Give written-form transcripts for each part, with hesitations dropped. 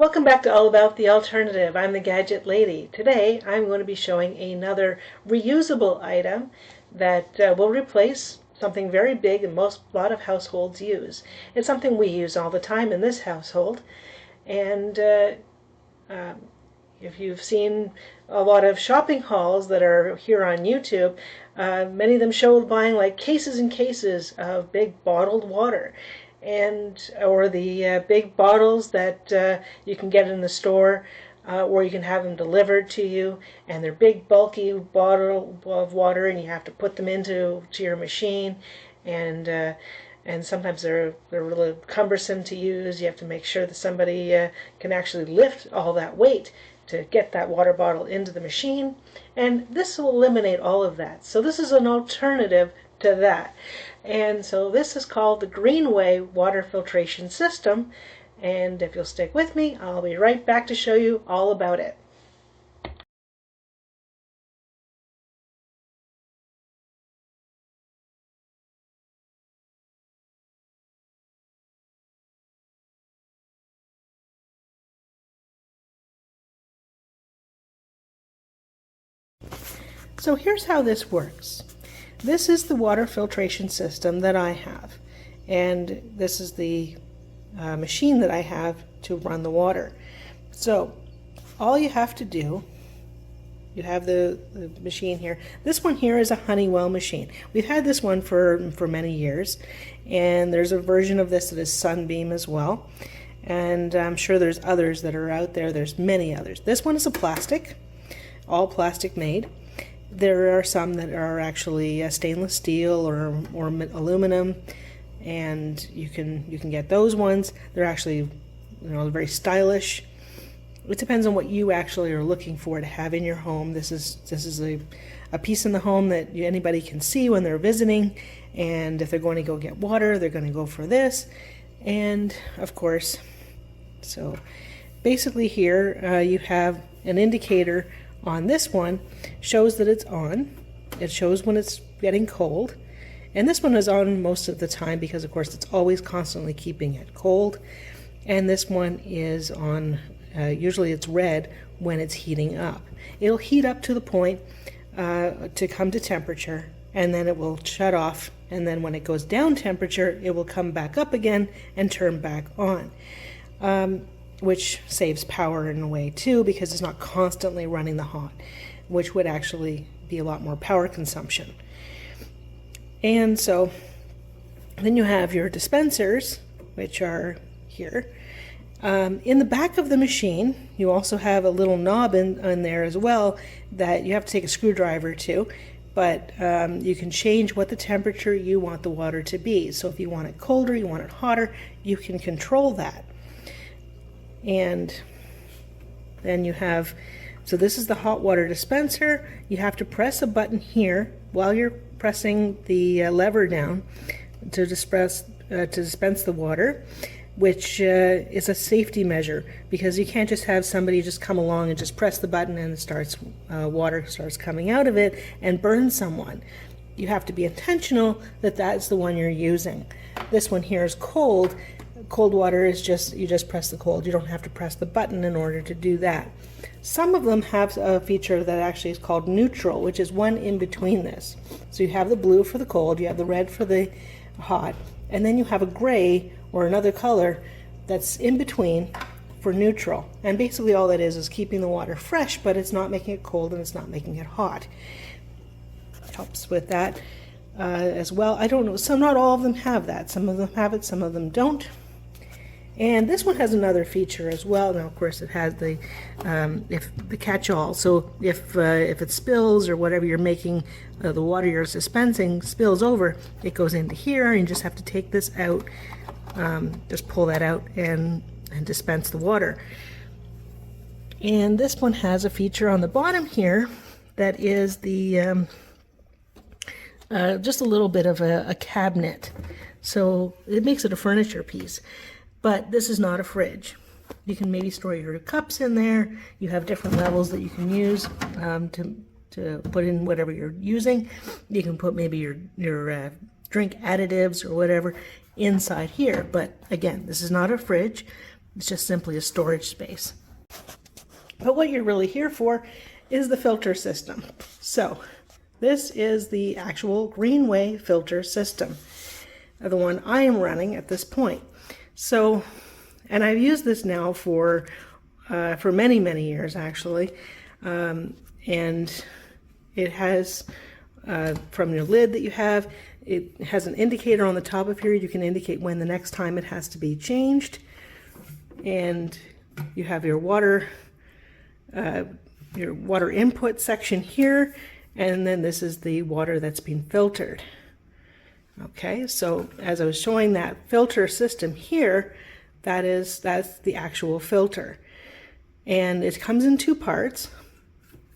Welcome back to All About the Alternative. I'm the Gadget Lady. Today I'm going to be showing another reusable item that will replace something very big and a lot of households use. It's something we use all the time in this household, and if you've seen a lot of shopping hauls that are here on YouTube, many of them show buying like cases and cases of big bottled water, or the big bottles that you can get in the store, or you can have them delivered to you, and they're big bulky bottle of water, and you have to put them into your machine, and sometimes they're really cumbersome to use. You have to make sure that somebody can actually lift all that weight to get that water bottle into the machine, and this will eliminate all of that. So this is an alternative to that. And so this is called the Greenway water filtration system, and if you'll stick with me, I'll be right back to show you all about it. So here's how this works. This is the water filtration system that I have, and this is the machine that I have to run the water. So all you have to do, you have the machine here. This one here is a Honeywell machine. We've had this one for many years, and there's a version of this that is Sunbeam as well, and I'm sure there's others that are out there. There's many others. This one is a plastic, all plastic made. There are some that are actually stainless steel or aluminum, and you can get those ones. They're actually, very stylish. It depends on what you actually are looking for to have in your home. This is a piece in the home that anybody can see when they're visiting, and if they're going to go get water, they're going to go for this. And of course, so basically here you have an indicator on this one, shows that it's on. It shows when it's getting cold, and this one is on most of the time because of course it's always constantly keeping it cold. And this one is on, usually it's red when it's heating up. It'll heat up to the point to come to temperature, and then it will shut off, and then when it goes down temperature it will come back up again and turn back on. Which saves power in a way too, because it's not constantly running the hot, which would actually be a lot more power consumption. And so then you have your dispensers, which are here. In the back of the machine, you also have a little knob in there as well that you have to take a screwdriver to, but you can change what the temperature you want the water to be. So if you want it colder, you want it hotter, you can control that. And then you have, so this is the hot water dispenser. You have to press a button here while you're pressing the lever down to dispense the water, which is a safety measure, because you can't just have somebody just come along and just press the button and it starts water starts coming out of it and burn someone. You have to be intentional that that's the one you're using. This one here is cold. Cold water is just, you just press the cold. You don't have to press the button in order to do that. Some of them have a feature that actually is called neutral, which is one in between this. So you have the blue for the cold, you have the red for the hot, and then you have a gray or another color that's in between for neutral. And basically all that is keeping the water fresh, but it's not making it cold and it's not making it hot. Helps with that as well. I don't know, not all of them have that. Some of them have it, some of them don't. And this one has another feature as well. Now, of course, it has the catch-all. So if it spills or whatever you're making, the water you're dispensing spills over, it goes into here, and you just have to take this out, just pull that out and dispense the water. And this one has a feature on the bottom here that is the just a little bit of a cabinet. So it makes it a furniture piece. But this is not a fridge. You can maybe store your cups in there. You have different levels that you can use to put in whatever you're using. You can put maybe your drink additives or whatever inside here. But again, this is not a fridge. It's just simply a storage space. But what you're really here for is the filter system. So this is the actual Greenway filter system, the one I am running at this point. So, and I've used this now for many, many years actually. And it has, from your lid that you have, it has an indicator on the top of here. You can indicate when the next time it has to be changed. And you have your water input section here, and then this is the water that's being filtered. Okay, so as I was showing that filter system here, that's the actual filter. And it comes in two parts.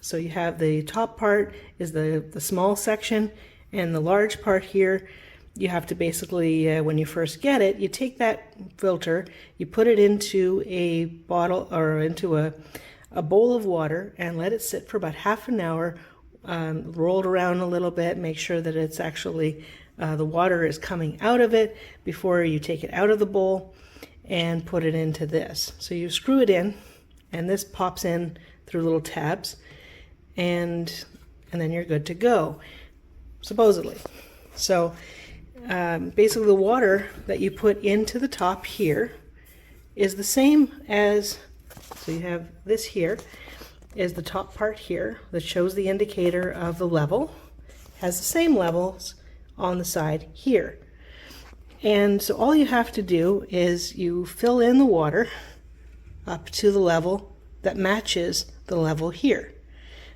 So you have the top part is the small section, and the large part here, you have to basically, when you first get it, you take that filter, you put it into a bottle or into a bowl of water and let it sit for about half an hour, roll it around a little bit, make sure that it's actually, the water is coming out of it before you take it out of the bowl and put it into this. So you screw it in, and this pops in through little tabs, and then you're good to go, supposedly. So basically the water that you put into the top here is the same as, so you have this here is the top part here that shows the indicator of the level, has the same levels on the side here. And so all you have to do is you fill in the water up to the level that matches the level here.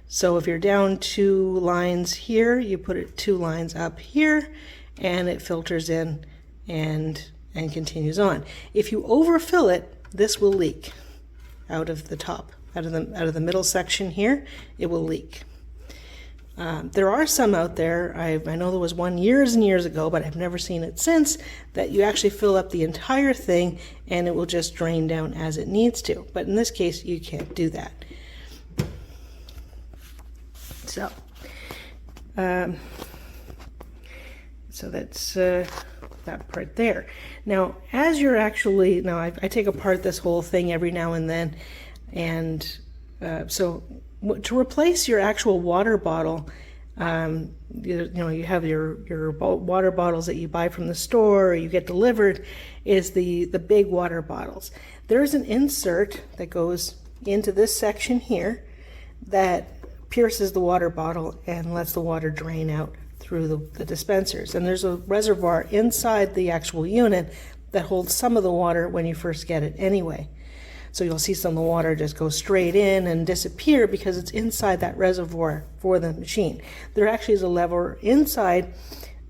So if you're down 2 lines here, you put it 2 lines up here, and it filters in and continues on. If you overfill it, this will leak out of the top, out of the middle section here. It will leak. There are some out there, I know there was one years and years ago, but I've never seen it since, that you actually fill up the entire thing and it will just drain down as it needs to. But in this case, you can't do that. So, so that's that part there. Now, as you're actually, now I take apart this whole thing every now and then, and so to replace your actual water bottle, you have your water bottles that you buy from the store or you get delivered, is the big water bottles. There's an insert that goes into this section here that pierces the water bottle and lets the water drain out through the dispensers. And there's a reservoir inside the actual unit that holds some of the water when you first get it anyway. So you'll see some of the water just go straight in and disappear because it's inside that reservoir for the machine. There actually is a lever inside,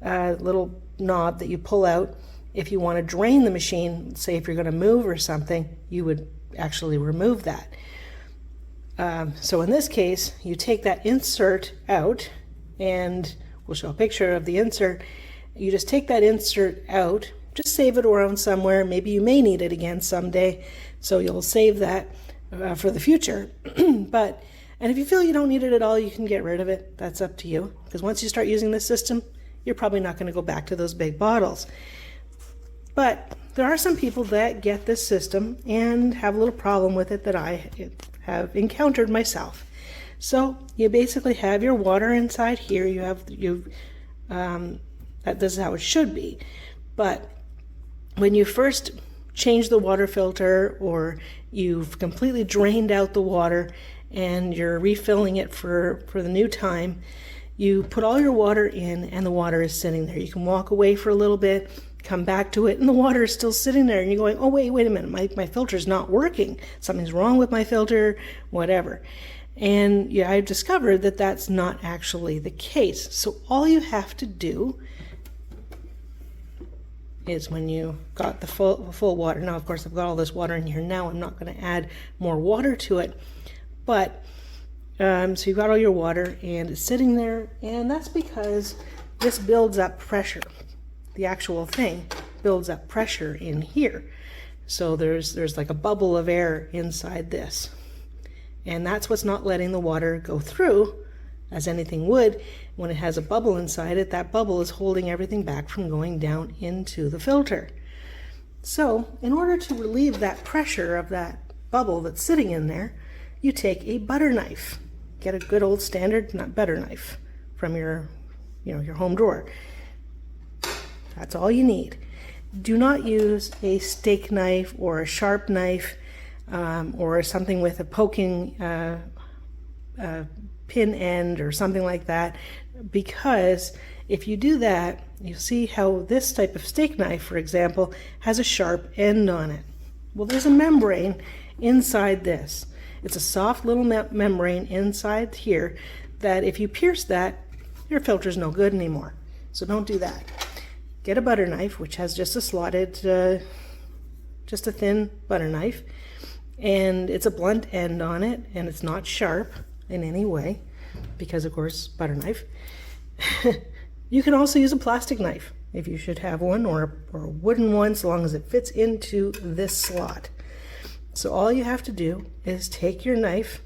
a little knob that you pull out if you want to drain the machine. Say if you're going to move or something, you would actually remove that. So in this case, you take that insert out, and we'll show a picture of the insert. You just take that insert out, just save it around somewhere. Maybe you may need it again someday, so you'll save that for the future. And if you feel you don't need it at all, you can get rid of it. That's up to you, because once you start using this system, you're probably not going to go back to those big bottles. But there are some people that get this system and have a little problem with it that I have encountered myself. So you basically have your water inside here. This is how it should be. But when you first change the water filter, or you've completely drained out the water and you're refilling it for the new time, you put all your water in and the water is sitting there. You can walk away for a little bit, come back to it, and the water is still sitting there, and you're going, oh wait a minute, my filter's not working, something's wrong with my filter, whatever. And yeah, I've discovered that that's not actually the case. So all you have to do is, when you got the full water, now of course I've got all this water in here now, I'm not going to add more water to it, but so you've got all your water and it's sitting there, and that's because this builds up pressure. The actual thing builds up pressure in here. So there's like a bubble of air inside this. And that's what's not letting the water go through, as anything would. When it has a bubble inside it, that bubble is holding everything back from going down into the filter. So in order to relieve that pressure of that bubble that's sitting in there, you take a butter knife. Get a good old standard butter knife from your home drawer. That's all you need. Do not use a steak knife or a sharp knife or something with a poking pin end or something like that, because if you do that, you see how this type of steak knife, for example, has a sharp end on it. Well, there's a membrane inside this. It's a soft little membrane inside here that if you pierce that, your filter's no good anymore. So don't do that. Get a butter knife, which has just a slotted, just a thin butter knife, and it's a blunt end on it, and it's not sharp in any way, because of course, butter knife. You can also use a plastic knife if you should have one, or a wooden one, so long as it fits into this slot. So all you have to do is take your knife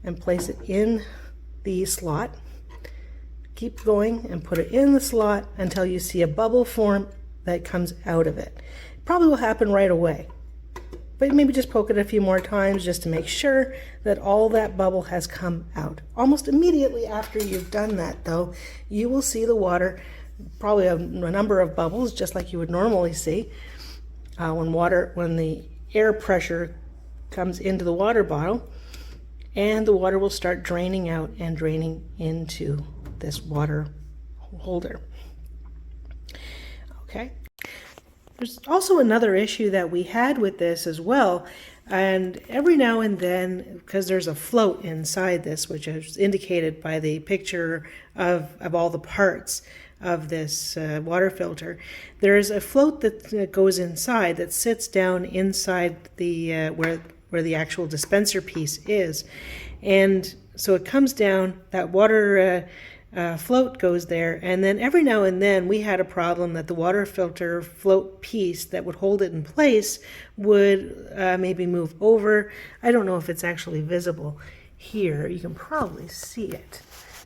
and place it in the slot. Keep going and put it in the slot until you see a bubble form that comes out of it. It probably will happen right away, but maybe just poke it a few more times just to make sure that all that bubble has come out. Almost immediately after you've done that, though, you will see the water, probably a number of bubbles, just like you would normally see when the air pressure comes into the water bottle, and the water will start draining out and draining into this water holder. Okay. There's also another issue that we had with this as well, and every now and then, because there's a float inside this, which is indicated by the picture of all the parts of this water filter, there is a float that goes inside, that sits down inside the where the actual dispenser piece is, and so it comes down, that water float goes there, and then every now and then we had a problem that the water filter float piece that would hold it in place would maybe move over. I don't know if it's actually visible here. You can probably see it.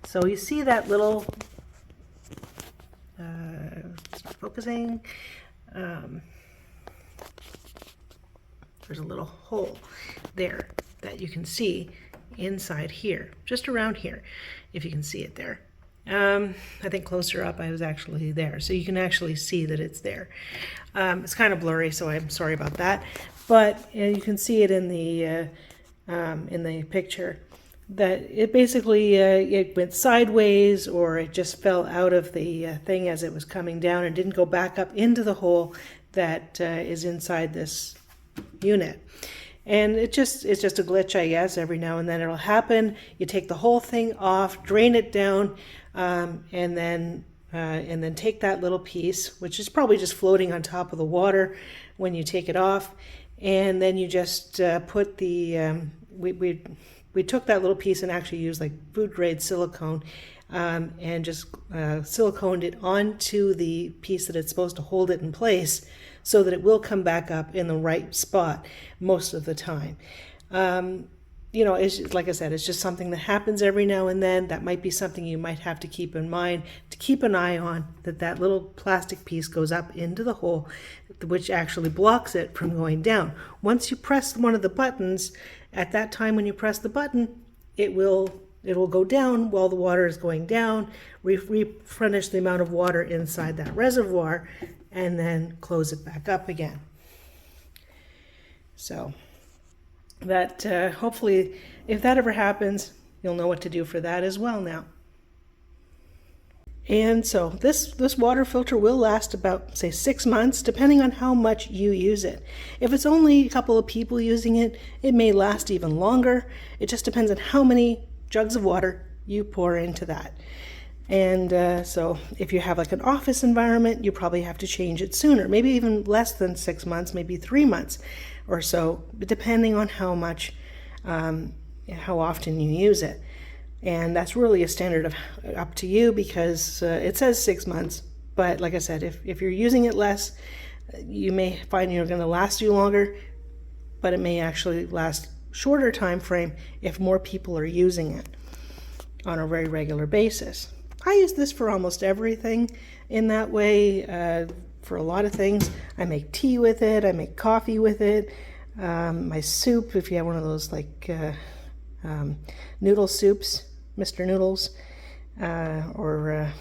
So you see that little focusing, there's a little hole there that you can see inside here, just around here, if you can see it there. I think closer up I was actually there, so you can actually see that it's there. It's kind of blurry, so I'm sorry about that, but you can see it in the picture that it basically it went sideways, or it just fell out of the thing as it was coming down and didn't go back up into the hole that is inside this unit. And it's just a glitch, I guess. Every now and then it'll happen. You take the whole thing off, drain it down, and then take that little piece, which is probably just floating on top of the water when you take it off, and then you just put the we took that little piece and actually used like food grade silicone, and just siliconed it onto the piece that it's supposed to hold it in place, so that it will come back up in the right spot most of the time. It's like I said, it's just something that happens every now and then. That might be something you might have to keep in mind, to keep an eye on, that little plastic piece goes up into the hole, which actually blocks it from going down. Once you press one of the buttons, at that time when you press the button, it will go down while the water is going down, replenish the amount of water inside that reservoir, and then close it back up again. So that hopefully, if that ever happens, you'll know what to do for that as well now. And so this water filter will last about, say, 6 months, depending on how much you use it. If it's only a couple of people using it, it may last even longer. It just depends on how many jugs of water you pour into that. And so if you have like an office environment, you probably have to change it sooner, maybe even less than 6 months, maybe 3 months or so, depending on how much, how often you use it. And that's really a standard of up to you, because it says 6 months, but like I said, if you're using it less, you may find you're going to last you longer, but it may actually last shorter time frame if more people are using it on a very regular basis. I use this for almost everything in that way. for a lot of things. I make tea with it, I make coffee with it, my soup, if you have one of those like noodle soups, Mr. Noodles, or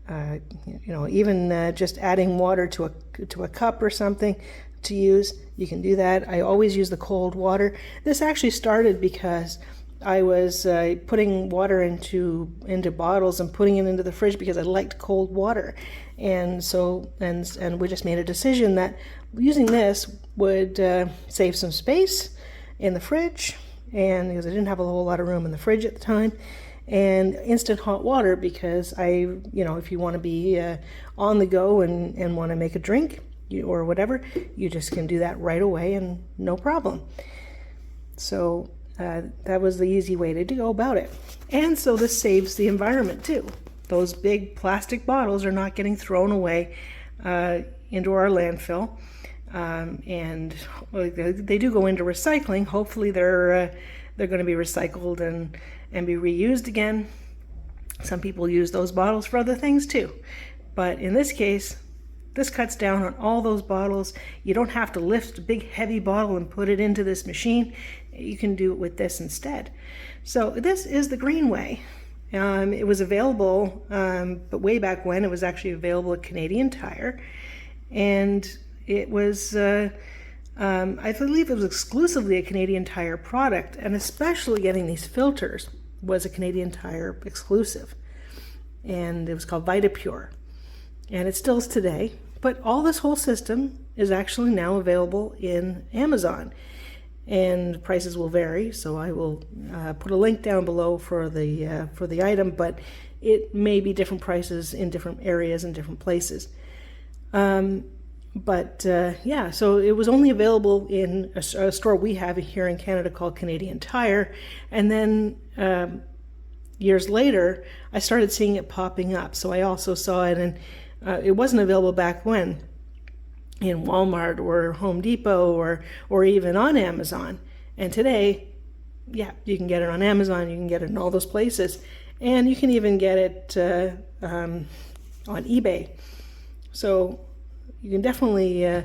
you know, even just adding water to a cup or something to use, you can do that. I always use the cold water. This actually started because I was putting water into bottles and putting it into the fridge because I liked cold water, and so and we just made a decision that using this would save some space in the fridge, and because I didn't have a whole lot of room in the fridge at the time, and instant hot water because you know, if you want to be on the go and want to make a drink or whatever, you just can do that right away and no problem. So that was the easy way to go about it. And so this saves the environment too. Those big plastic bottles are not getting thrown away into our landfill. And they do go into recycling. Hopefully they're going to be recycled and be reused again. Some people use those bottles for other things too. But in this case, this cuts down on all those bottles. You don't have to lift a big heavy bottle and put it into this machine. You can do it with this instead. So this is the Greenway. It was available, but way back when, it was actually available at Canadian Tire. And it was, I believe it was exclusively a Canadian Tire product, and especially getting these filters was a Canadian Tire exclusive. And it was called VitaPure. And it still is today. But all this whole system is actually now available in Amazon. And prices will vary, so I will put a link down below for the item, but it may be different prices in different areas and different places. Yeah, so it was only available in a store we have here in Canada called Canadian Tire, and then years later I started seeing it popping up. So I also saw it, and it wasn't available back when in Walmart or Home Depot or even on Amazon. And today, yeah, you can get it on Amazon, you can get it in all those places, and you can even get it on eBay. So you can definitely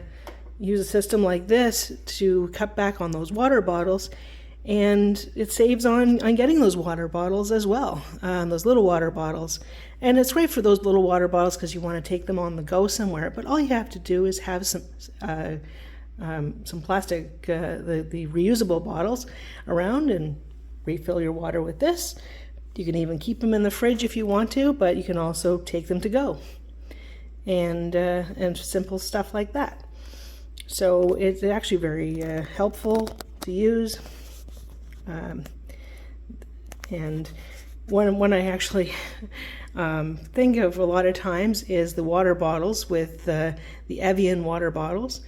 use a system like this to cut back on those water bottles, and it saves on getting those water bottles as well, those little water bottles. And it's great for those little water bottles because you want to take them on the go somewhere, but all you have to do is have some plastic, the reusable bottles around, and refill your water with this. You can even keep them in the fridge if you want to, but you can also take them to go, and simple stuff like that. So it's actually very helpful to use. And one I actually think of a lot of times is the water bottles with the Evian water bottles.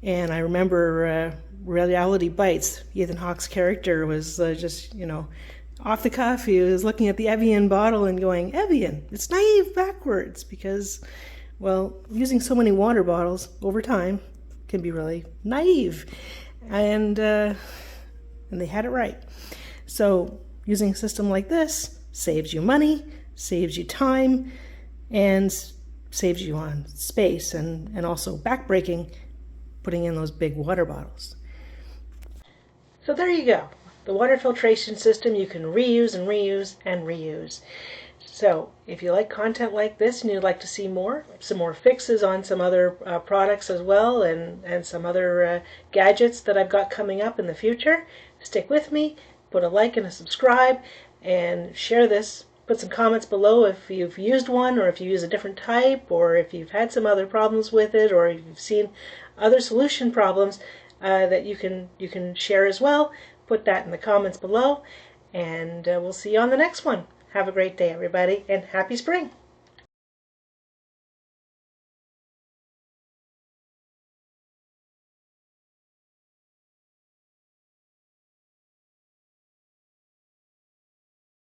And I remember Reality Bites, Ethan Hawke's character was just, you know, off the cuff. He was looking at the Evian bottle and going, Evian, it's naive backwards, because, well, using so many water bottles over time can be really naive. And they had it right. So using a system like this saves you money, saves you time, and saves you on space, and also backbreaking, putting in those big water bottles. So there you go. The water filtration system you can reuse and reuse and reuse. So if you like content like this and you'd like to see some more fixes on some other products as well, and some other gadgets that I've got coming up in the future, stick with me, put a like and a subscribe, and share this. Put some comments below if you've used one, or if you use a different type, or if you've had some other problems with it, or if you've seen other solution problems that you can share as well. Put that in the comments below, and we'll see you on the next one. Have a great day, everybody, and happy spring!